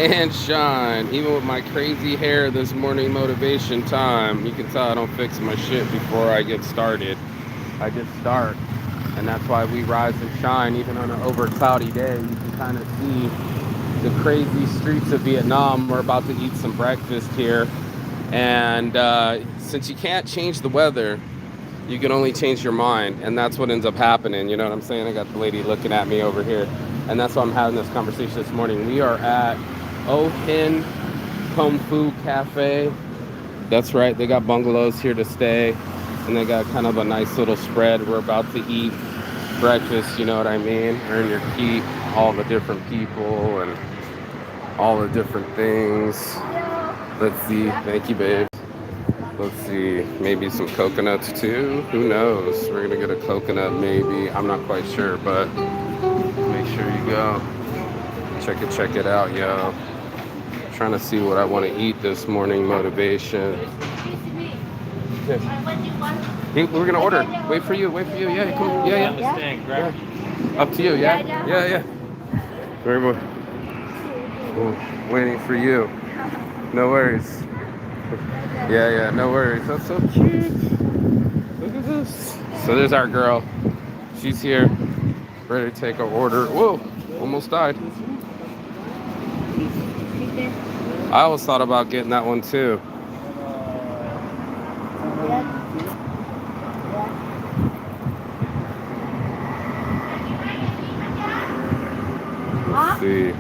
and shine. Even with my crazy hair this morning motivation time, you can tell I don't fix my shit before I get started. I just start. And that's why we rise and shine. Even on an over cloudy day, you can kind of see the crazy streets of Vietnam. We're about to eat some breakfast here. And since you can't change the weather, you can only change your mind. And that's what ends up happening. You know what I'm saying? I got the lady looking at me over here. And that's why I'm having this conversation this morning. We are at Oh Hin Kung Fu Cafe. That's right. They got bungalows here to stay. And they got kind of a nice little spread. We're about to eat breakfast, you know what I mean? Earn your keep, all the different people and all the different things. Let's see. Thank you, babe. Let's see. Maybe some coconuts too. Who knows? We're gonna get a coconut maybe. I'm not quite sure, but make sure you go. Check it out, yo. Trying to see what I want to eat this morning. Motivation. Hey, we're gonna order. Wait for you. Yeah, come. Yeah. Up to you. Yeah. Very much. Waiting for you. No worries. Yeah. No worries. That's so cute. Look at this. So there's our girl. She's here, ready to take our order. Whoa! Almost died. I always thought about getting that one too. Let's see.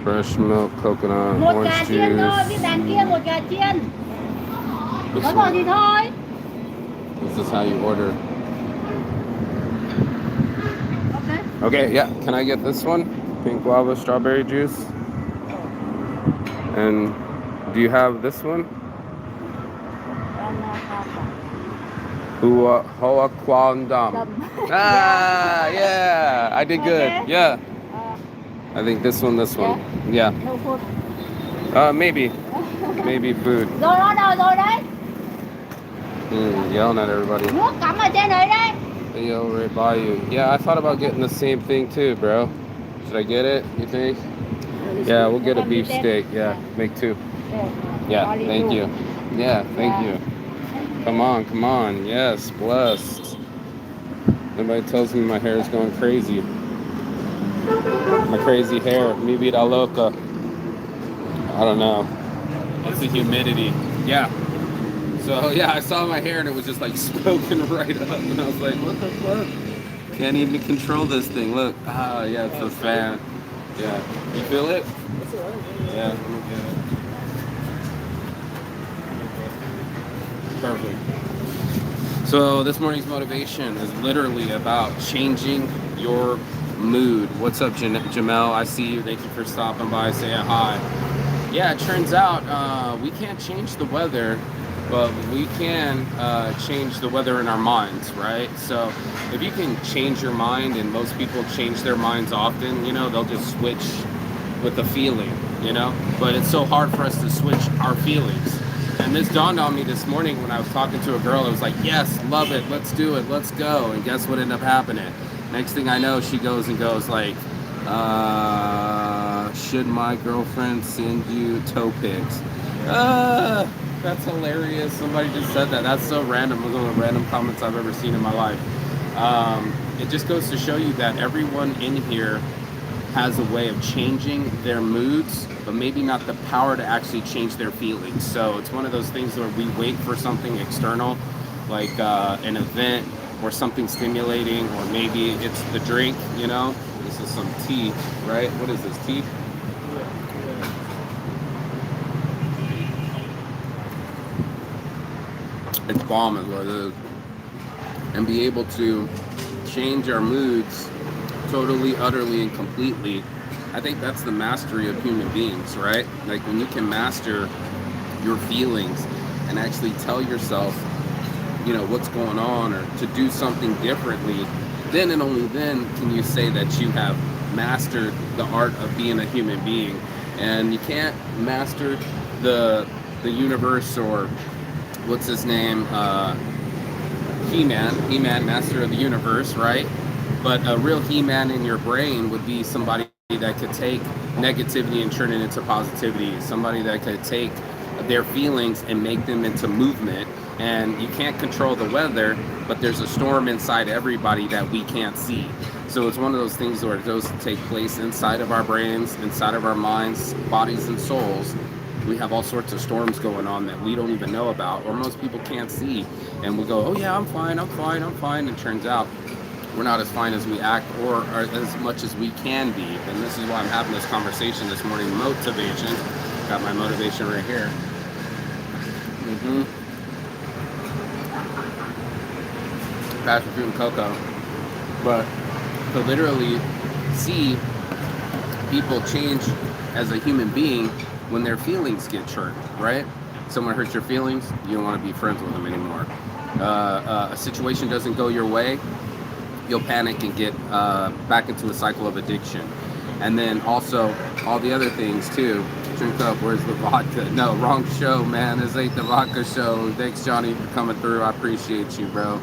Fresh milk, coconut, orange juice. This is how you order. Okay, yeah. Can I get this one? Pink guava, strawberry juice. And do you have this one? Hoa Quan Dam. Ah, yeah. I did good. Yeah. I think this one. Yeah. Maybe food. Yelling at everybody. Hey, right by you. Yeah, I thought about getting the same thing too, bro. Should I get it, you think? Yeah, we'll get a beef steak. Yeah, make two. Yeah, thank you. Yeah, thank you. Come on. Yes, blessed. Nobody tells me my hair is going crazy. My crazy hair. Mi vida loca. I don't know. It's the humidity. Yeah. So, yeah, I saw my hair and it was just like smoking right up. And I was like, what the fuck? Can't even control this thing. Look. Ah, yeah, it's a fan. Yeah. You feel it? Yeah. Perfect. So this morning's motivation is literally about changing your mood. What's up, Jamel? I see you. Thank you for stopping by. Say hi. Yeah, it turns out we can't change the weather, but we can change the weather in our minds, right? So if you can change your mind, and most people change their minds often, you know, they'll just switch with the feeling, you know? But it's so hard for us to switch our feelings. And this dawned on me this morning when I was talking to a girl. It was like, yes, love it, let's do it, let's go. And guess what ended up happening? Next thing I know, she goes like, should my girlfriend send you toe pics? That's hilarious. Somebody just said that. That's so random. One of the random comments I've ever seen in my life. It just goes to show you that everyone in here has a way of changing their moods, but maybe not the power to actually change their feelings. So it's one of those things where we wait for something external, like an event or something stimulating, or maybe it's the drink, you know? This is some tea, right? What is this, tea? It's bomb is what it is. And be able to change our moods totally, utterly, and completely. I think that's the mastery of human beings, right? Like when you can master your feelings and actually tell yourself, you know, what's going on, or to do something differently, then and only then can you say that you have mastered the art of being a human being. And you can't master the universe, or what's his name, He-Man, master of the universe, right? But a real He-Man in your brain would be somebody that could take negativity and turn it into positivity, somebody that could take their feelings and make them into movement. And you can't control the weather, but there's a storm inside everybody that we can't see. So it's one of those things where those take place inside of our brains, inside of our minds, bodies, and souls. We have all sorts of storms going on that we don't even know about, or most people can't see. And we go, oh yeah, I'm fine, I'm fine, I'm fine. And it turns out we're not as fine as we act, or as much as we can be. And this is why I'm having this conversation this morning. Motivation. Got my motivation right here. Passion fruit and cocoa. But to literally see people change as a human being when their feelings get hurt, right? Someone hurts your feelings, you don't want to be friends with them anymore. A situation doesn't go your way, you'll panic and get back into a cycle of addiction. And then also all the other things too. Drink up, where's the vodka? No, wrong show, man. This ain't the vodka show. Thanks, Johnny, for coming through. I appreciate you, bro.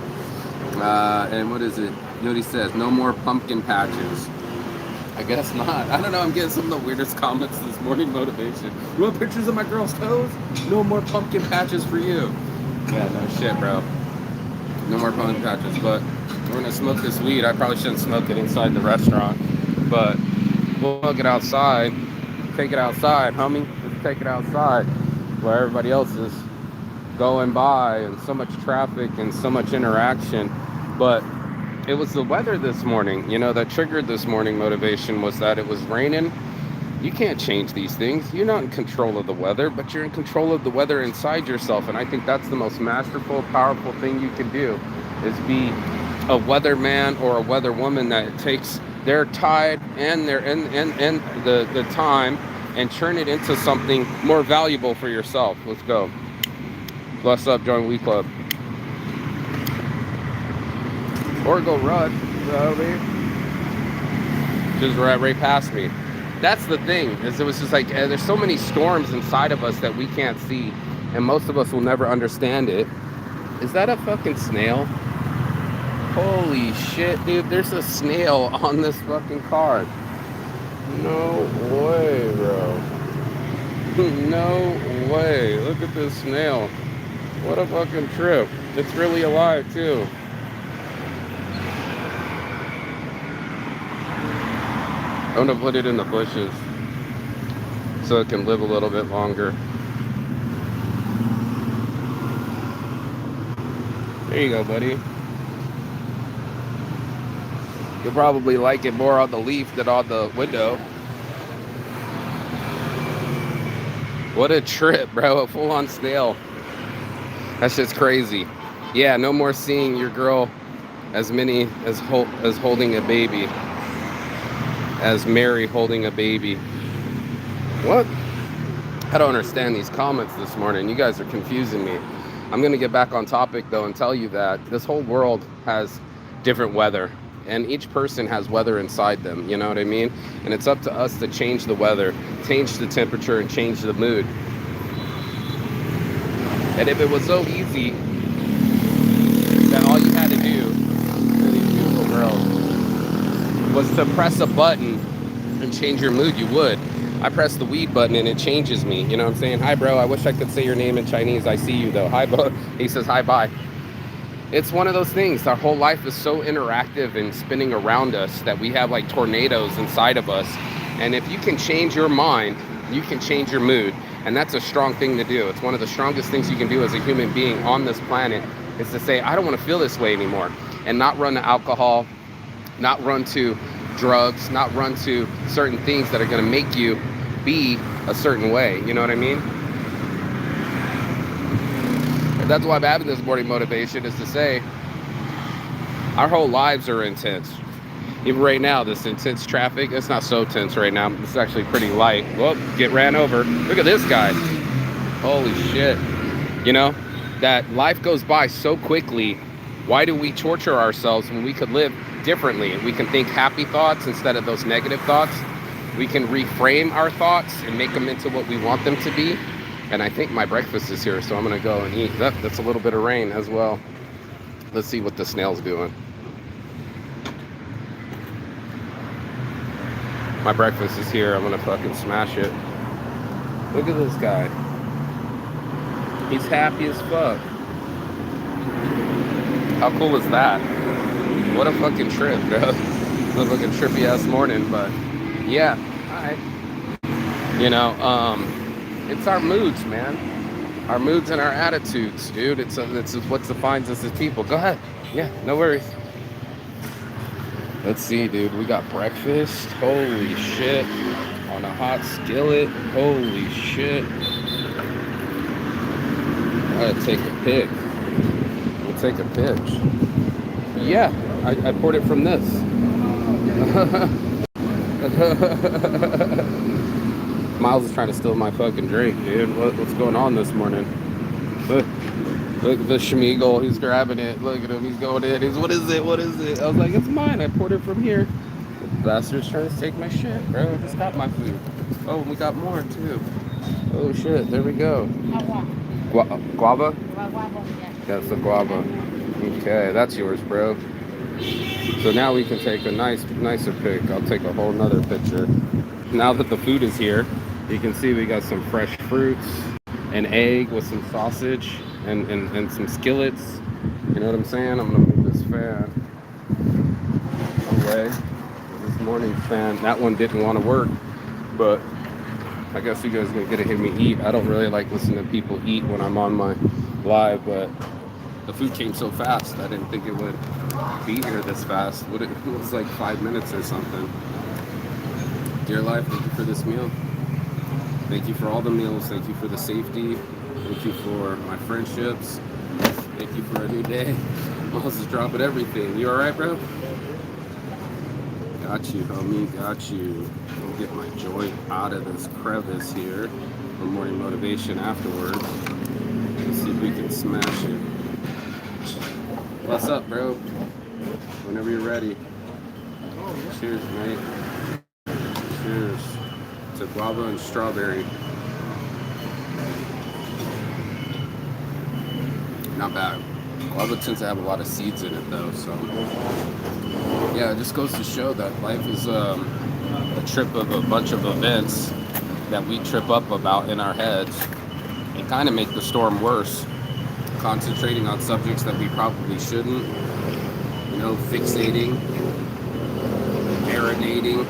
And what is it? You know what he says? No more pumpkin patches. I guess not. I don't know. I'm getting some of the weirdest comments this morning. Motivation. You want pictures of my girl's toes? No more pumpkin patches for you. Yeah, no shit, bro. No more pumpkin patches. But we're gonna smoke this weed. I probably shouldn't smoke it inside the restaurant, but we'll smoke it outside. Take it outside, homie. Just take it outside where everybody else is going by, and so much traffic and so much interaction. But it was the weather this morning, you know, that triggered this morning motivation. Was that it was raining. You can't change these things. You're not in control of the weather, but you're in control of the weather inside yourself. And I think that's the most masterful, powerful thing you can do, is be a weatherman or a weather woman that takes their tide and their and the time and turn it into something more valuable for yourself. Let's go. Bless up, join We Club. Or go run. You know what I mean? Just right past me. That's the thing, is it was just like, there's so many storms inside of us that we can't see, and most of us will never understand it. Is that a fucking snail? Holy shit, dude, there's a snail on this fucking car. No way, bro. No way. Look at this snail. What a fucking trip. It's really alive, too. I'm gonna put it in the bushes so it can live a little bit longer. There you go, buddy. You'll probably like it more on the leaf than on the window. What a trip, bro. A full-on snail. That's just crazy. Yeah, no more seeing your girl as many as holding a baby. As Mary holding a baby. What? I don't understand these comments this morning. You guys are confusing me. I'm going to get back on topic, though, and tell you that this whole world has different weather. And each person has weather inside them, you know what I mean? And it's up to us to change the weather, change the temperature, and change the mood. And if it was so easy that all you had to do for these beautiful girls was to press a button and change your mood, you would. I press the weed button and it changes me. You know what I'm saying? Hi, bro. I wish I could say your name in Chinese. I see you, though. Hi, bro. He says, hi, bye. It's one of those things. Our whole life is so interactive and spinning around us that we have like tornadoes inside of us. And if you can change your mind, you can change your mood. And that's a strong thing to do. It's one of the strongest things you can do as a human being on this planet, is to say, I don't want to feel this way anymore. And not run to alcohol, not run to drugs, not run to certain things that are going to make you be a certain way. You know what I mean? And that's why I'm having this morning motivation, is to say our whole lives are intense. Even right now, this intense traffic, it's not so tense right now. It's actually pretty light. Whoop, get ran over. Look at this guy. Holy shit. You know, that life goes by so quickly. Why do we torture ourselves when we could live differently? We can think happy thoughts instead of those negative thoughts. We can reframe our thoughts and make them into what we want them to be. And I think my breakfast is here, so I'm gonna go and eat. That's a little bit of rain as well. Let's see what the snail's doing. My breakfast is here. I'm gonna fucking smash it. Look at this guy. He's happy as fuck. How cool is that? What a fucking trip, bro. It's a fucking trippy ass morning, but yeah. Alright. You know, it's our moods, man. Our moods and our attitudes, dude. It's what defines us as people. Go ahead. Yeah, no worries. Let's see, dude. We got breakfast. Holy shit. On a hot skillet. Holy shit. I gotta take a pic. We'll take a pitch. Yeah, I poured it from this. Miles is trying to steal my fucking drink, dude. What's going on this morning? Look at the Schmeagle. He's grabbing it. Look at him. He's going in. What is it? What is it? I was like, it's mine. I poured it from here. The bastard's trying to take my shit, bro. I just got my food. Oh, we got more, too. Oh, shit. There we go. Guava? That's the guava. Okay, that's yours, bro. So now we can take a nicer pic. I'll take a whole nother picture. Now that the food is here, you can see we got some fresh fruits, an egg with some sausage, and some skillets. You know what I'm saying? I'm gonna move this fan away. This morning's fan, that one didn't want to work, but I guess you guys are gonna get to hear me eat. I don't really like listening to people eat when I'm on my live, but the food came so fast. I didn't think it would be here this fast. It was like 5 minutes or something. Dear life, thank you for this meal. Thank you for all the meals. Thank you for the safety. Thank you for my friendships. Thank you for a new day. Miles is dropping everything. You all right, bro? Got you, homie. Got you. I'll get my joint out of this crevice here for morning motivation afterwards. Let's see if we can smash it. What's up, bro? Whenever you're ready. Cheers, mate. Cheers to guava and strawberry. Not bad. Guava tends to have a lot of seeds in it, though, so yeah, it just goes to show that life is a trip of a bunch of events that we trip up about in our heads and kind of make the storm worse, concentrating on subjects that we probably shouldn't, you know, fixating, marinating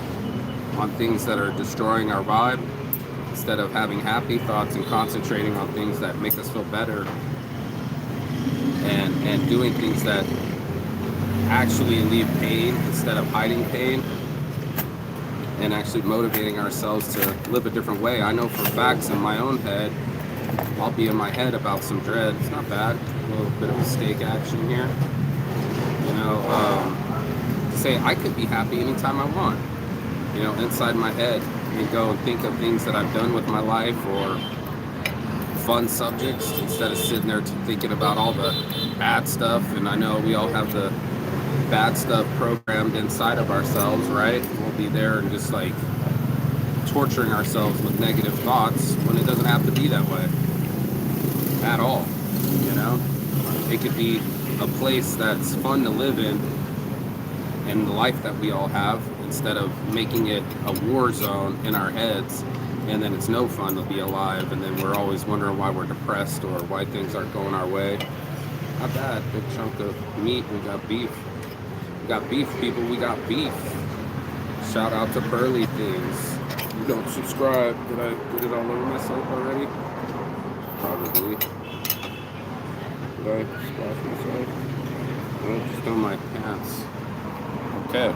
on things that are destroying our vibe instead of having happy thoughts and concentrating on things that make us feel better and doing things that actually relieve pain instead of hiding pain and actually motivating ourselves to live a different way. I know for facts in my own head, I'll be in my head about some dread. It's not bad. A little bit of a steak action here. You know, say I could be happy anytime I want. You know, inside my head, and go and think of things that I've done with my life or fun subjects instead of sitting there thinking about all the bad stuff. And I know we all have the bad stuff programmed inside of ourselves, right? We'll be there and just like torturing ourselves with negative thoughts when it doesn't have to be that way at all. You know, it could be a place that's fun to live in and the life that we all have, instead of making it a war zone in our heads, and then it's no fun to be alive, and then we're always wondering why we're depressed or why things aren't going our way. Not bad. Big chunk of meat. We got beef. We got beef, people. We got beef. Shout out to Pearly Things. You don't subscribe. Did I get it all over myself already? Probably. Did I splash myself? No, just on my pants. Okay.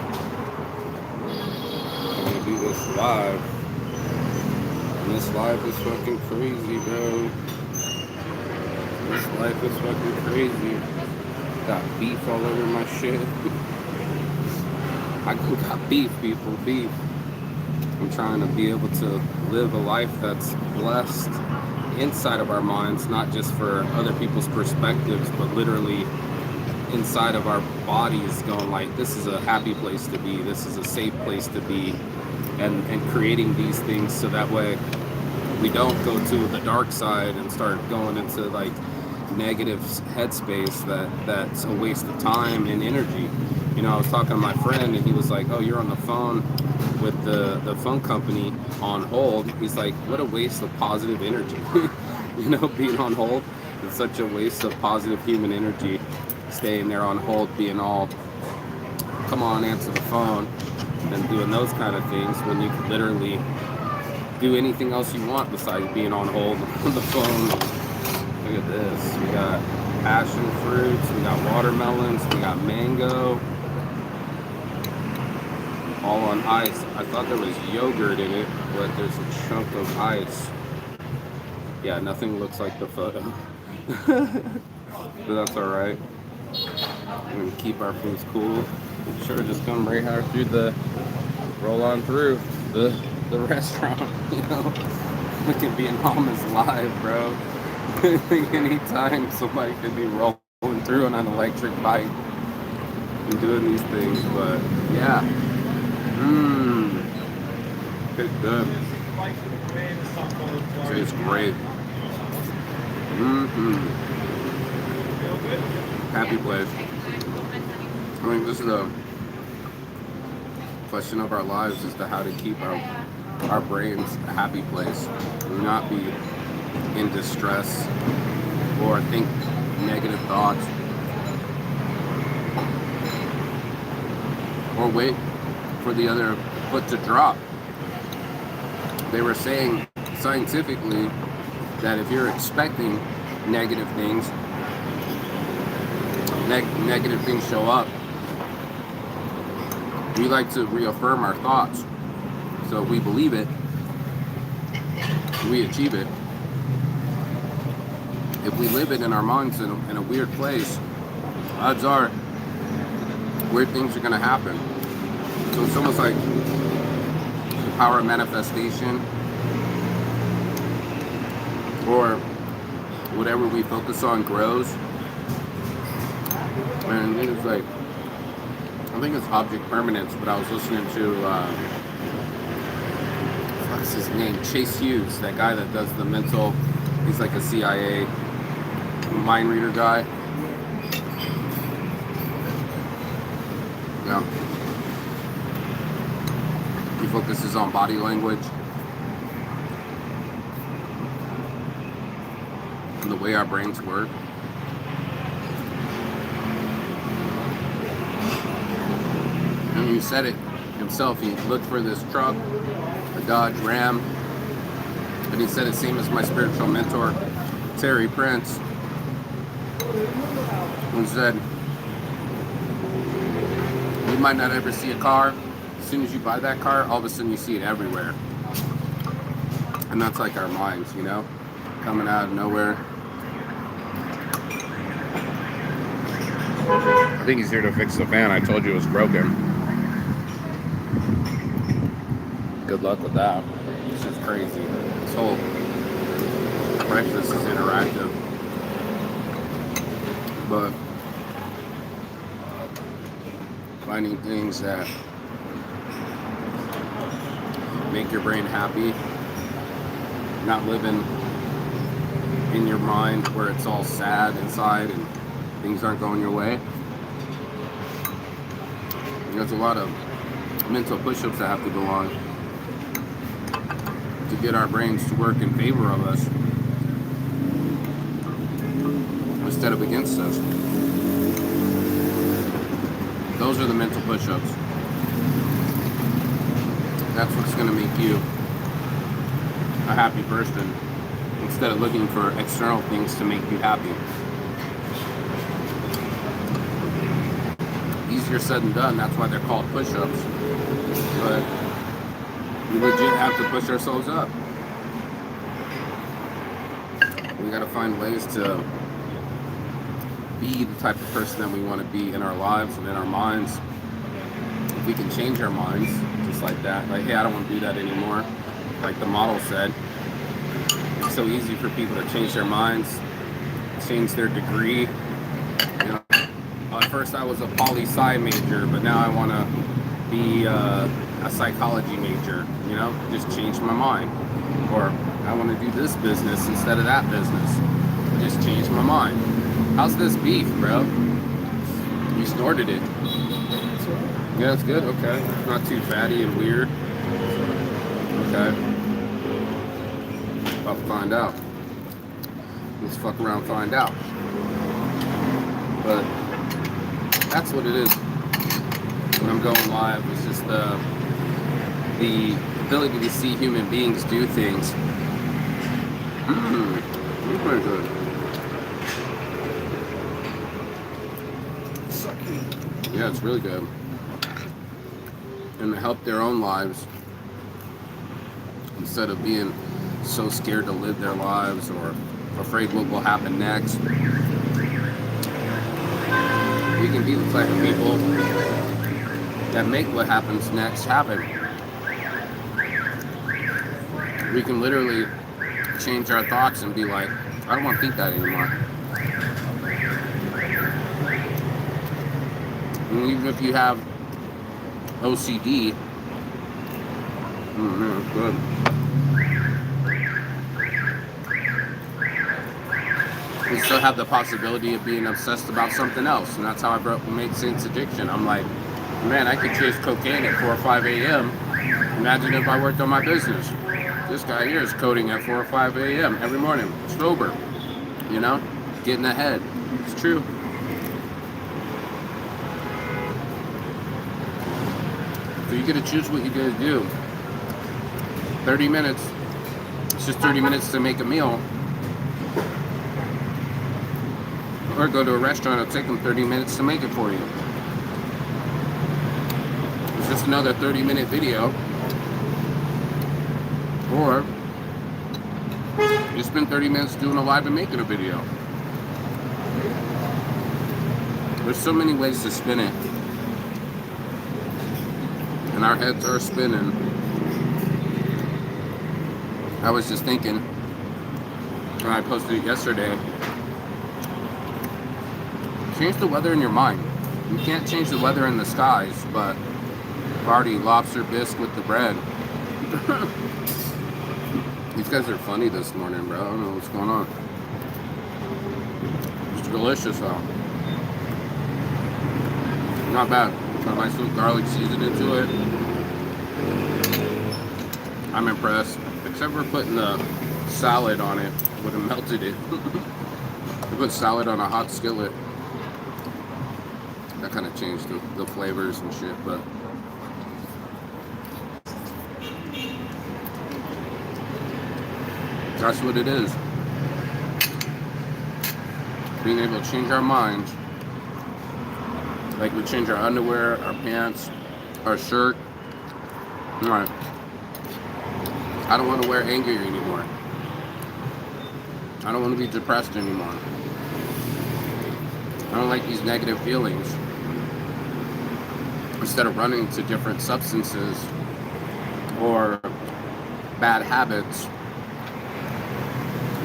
I'm gonna do this live. And this life is fucking crazy, bro. This life is fucking crazy. Got beef all over my shit. I got beef, people, beef. I'm trying to be able to live a life that's blessed inside of our minds, not just for other people's perspectives, but literally inside of our bodies, going like, this is a happy place to be, this is a safe place to be, and creating these things so that way we don't go to the dark side and start going into like negative headspace that's a waste of time and energy. You know, I was talking to my friend and he was like, oh, you're on the phone with the phone company on hold. He's like, what a waste of positive energy. You know, being on hold. It's such a waste of positive human energy. Staying there on hold, being all, come on, answer the phone, and doing those kind of things when you could literally do anything else you want besides being on hold on the phone. Look at this. We got passion fruits, we got watermelons, we got mango, all on ice. I thought there was yogurt in it, but there's a chunk of ice. Yeah, nothing looks like the photo. But that's alright. We're gonna keep our foods cool. Sure, just come right out through the, roll on through the restaurant, you know. Look at being almost live, bro. Anytime somebody could be rolling through on an electric bike and doing these things, but yeah. It's good. Tastes great. Happy place. I mean, this is a question of our lives as to how to keep our brains a happy place, and not be in distress or think negative thoughts or wait for the other foot to drop. They were saying scientifically that if you're expecting negative things, negative things show up. We like to reaffirm our thoughts. So if we believe it, we achieve it. If we live it in our minds in a weird place, odds are weird things are going to happen. So it's almost like the power of manifestation, or whatever we focus on grows. And it's like, I think it's object permanence, but I was listening to what's his name, Chase Hughes, that guy that does the mental, he's like a CIA mind reader guy. Yeah. He focuses on body language and the way our brains work. And he said it himself. He looked for this truck, a Dodge Ram, and he said it, same as my spiritual mentor, Terry Prince, who said, you might not ever see a car. As soon as you buy that car, all of a sudden you see it everywhere. And that's like our minds, you know, coming out of nowhere. I think he's here to fix the fan. I told you it was broken. Good luck with that. It's just crazy. This whole breakfast is interactive. But finding things that make your brain happy, not living in your mind where it's all sad inside and things aren't going your way. There's a lot of mental push-ups that have to go on to get our brains to work in favor of us instead of against us. Those are the mental push-ups. That's what's going to make you a happy person instead of looking for external things to make you happy. Easier said than done. That's why they're called push-ups. But we legit have to push ourselves up. We got to find ways to be the type of person that we want to be in our lives and in our minds. If we can change our minds just like that, like, hey, I don't want to do that anymore, like the model said. It's so easy for people to change their minds, change their degree. You know, at first I was a poli-sci major, but now I want to be a psychology major, you know, just change my mind. Or I want to do this business instead of that business, just change my mind. How's this beef, bro? You snorted it. Yeah, it's good. Okay. Not too fatty and weird. Okay? About to find out. Let's fuck around, find out. But that's what it is when I'm going live. It's just the ability to see human beings do things. It's pretty good. Yeah, it's really good. And to help their own lives instead of being so scared to live their lives or afraid what will happen next. We can be the type of people that make what happens next happen. We can literally change our thoughts and be like, I don't want to think that anymore. And even if you have OCD, man, it's good. We still have the possibility of being obsessed about something else, and that's how I made Saints Addiction. I'm like, man, I could chase cocaine at 4 or 5 a.m. Imagine if I worked on my business. This guy here is coding at 4 or 5 a.m. every morning, sober, you know, getting ahead. It's true. So you get to choose what you gotta do. 30 minutes, it's just 30 minutes to make a meal. Or go to a restaurant, it'll take them 30 minutes to make it for you. It's just another 30-minute video. Or you spend 30 minutes doing a live and making a video. There's so many ways to spin it. And our heads are spinning. I was just thinking, and I posted it yesterday, change the weather in your mind. You can't change the weather in the skies, but party lobster bisque with the bread. These guys are funny this morning, bro. I don't know what's going on. It's delicious, though. Not bad. Got my sweet garlic seasoning to it. I'm impressed. Except for putting the salad on it. Would have melted it. I put salad on a hot skillet. That kind of changed the flavors and shit, but that's what it is. Being able to change our minds. Like we change our underwear, our pants, our shirt. Alright. I don't want to wear anger anymore. I don't want to be depressed anymore. I don't like these negative feelings. Instead of running to different substances or bad habits,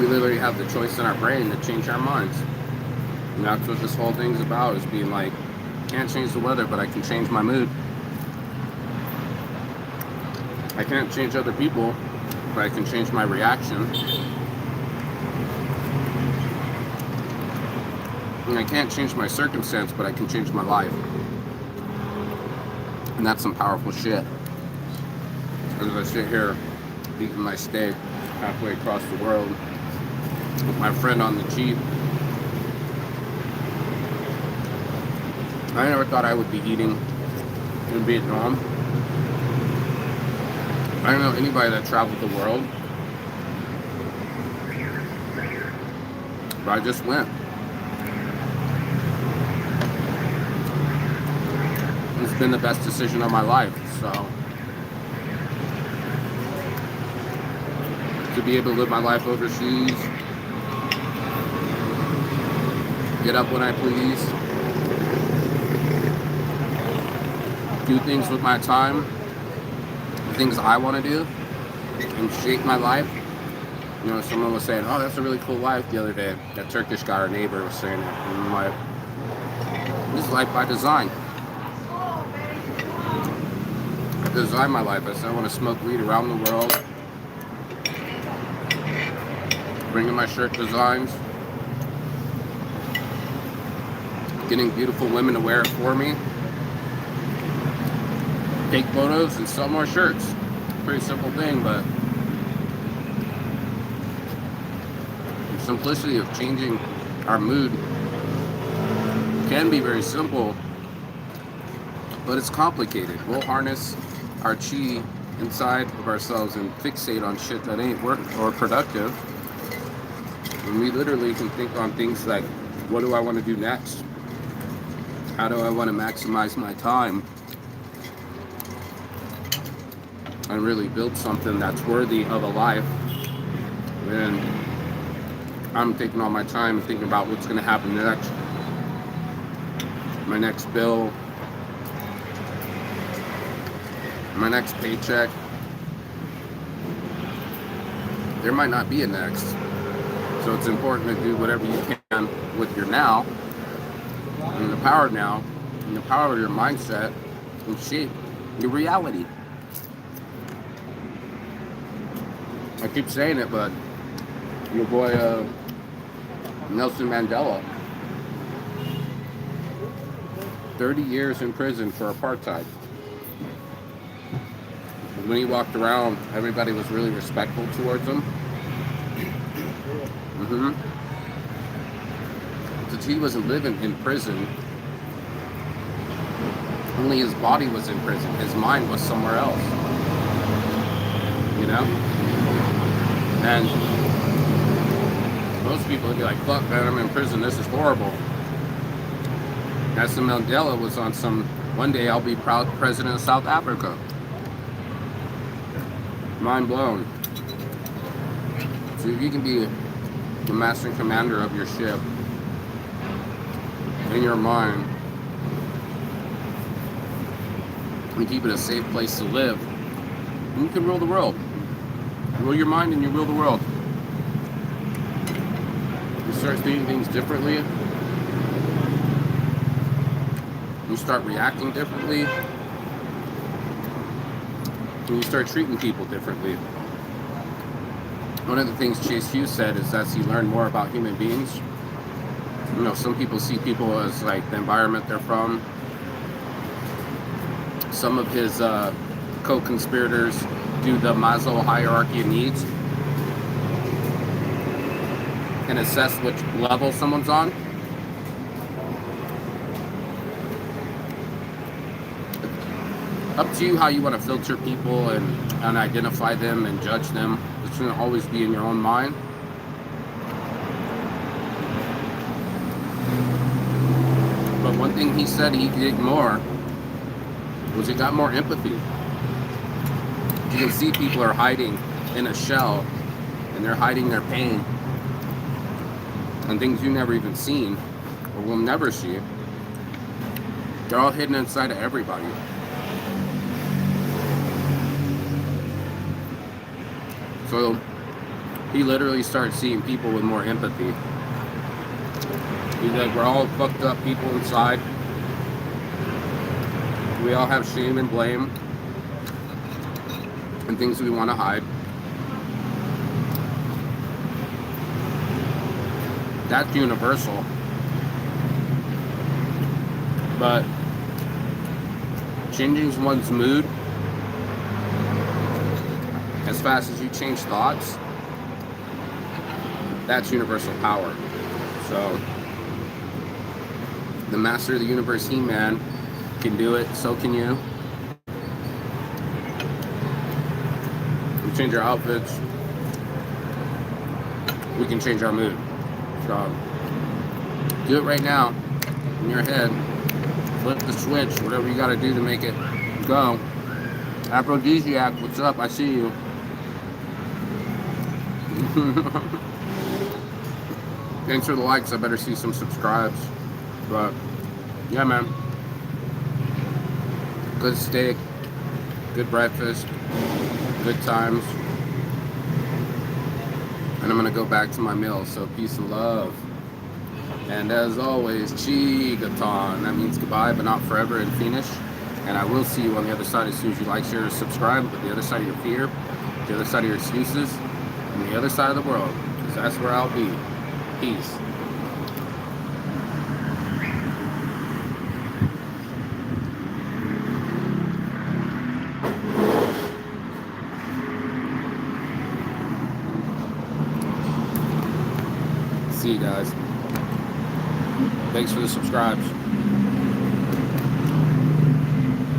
we literally have the choice in our brain to change our minds. And that's what this whole thing's about, is being like, can't change the weather, but I can change my mood. I can't change other people, but I can change my reaction. And I can't change my circumstance, but I can change my life. And that's some powerful shit. As I sit here eating my steak halfway across the world with my friend on the Jeep. I never thought I would be eating in Vietnam. I don't know anybody that traveled the world. But I just went. It's been the best decision of my life, so to be able to live my life overseas, get up when I please, do things with my time, the things I want to do, and shape my life. You know, someone was saying, oh, that's a really cool life the other day. That Turkish guy, our neighbor, was saying it. And I'm like, this is life by design. I designed my life. I said I want to smoke weed around the world. Bringing my shirt designs. Getting beautiful women to wear it for me. Take photos and sell more shirts. pretty simple thing, but the simplicity of changing our mood can be very simple, but it's complicated. We'll harness our chi inside of ourselves and fixate on shit that ain't work or productive. And we literally can think on things like, what do I want to do next? How do I want to maximize my time and really build something that's worthy of a life? And I'm taking all my time thinking about what's going to happen next. My next bill, my next paycheck. There might not be a next. So it's important to do whatever you can with your now, and the power now, and the power of your mindset, and shape your reality. I keep saying it, but your boy Nelson Mandela, 30 years in prison for apartheid. When he walked around, everybody was really respectful towards him. Because he wasn't living in prison. Only his body was in prison. His mind was somewhere else. You know? And most people would be like, fuck man, I'm in prison, this is horrible. Nelson Mandela was on some, one day I'll be proud president of South Africa. Mind blown. So if you can be the master and commander of your ship in your mind and keep it a safe place to live, you can rule the world. Rule your mind and you rule the world. You start seeing things differently. You start reacting differently. And you start treating people differently. One of the things Chase Hughes said is that he learned more about human beings. You know, some people see people as like the environment they're from. Some of his co-conspirators do the Maslow hierarchy of needs and assess which level someone's on. Up to you how you want to filter people and identify them and judge them. It's going to always be in your own mind. But one thing he said he did more was he got more empathy. You can see people are hiding in a shell and they're hiding their pain and things you never even seen or will never see. They're all hidden inside of everybody. So he literally started seeing people with more empathy. He's like, we're all fucked up people inside. We all have shame and blame and things we want to hide. That's universal. But changing one's mood as fast as you change thoughts, that's universal power. So the master of the universe, He-Man, can do it, so can you. We change our outfits, we can change our mood. So do it right now in your head. Flip the switch, whatever you got to do to make it go. Aphrodisiac, what's up? I see you. Thanks for the likes. I better see some subscribes. But yeah, man, good steak, good breakfast, good times, and I'm gonna go back to my meal. So peace and love, and as always, Chi-Gaton. That means goodbye but not forever and finish. And I will see you on the other side as soon as you like, share, subscribe. But the other side of your fear, the other side of your excuses, and the other side of the world, because that's where I'll be. Peace. See you guys. Thanks for the subscribes.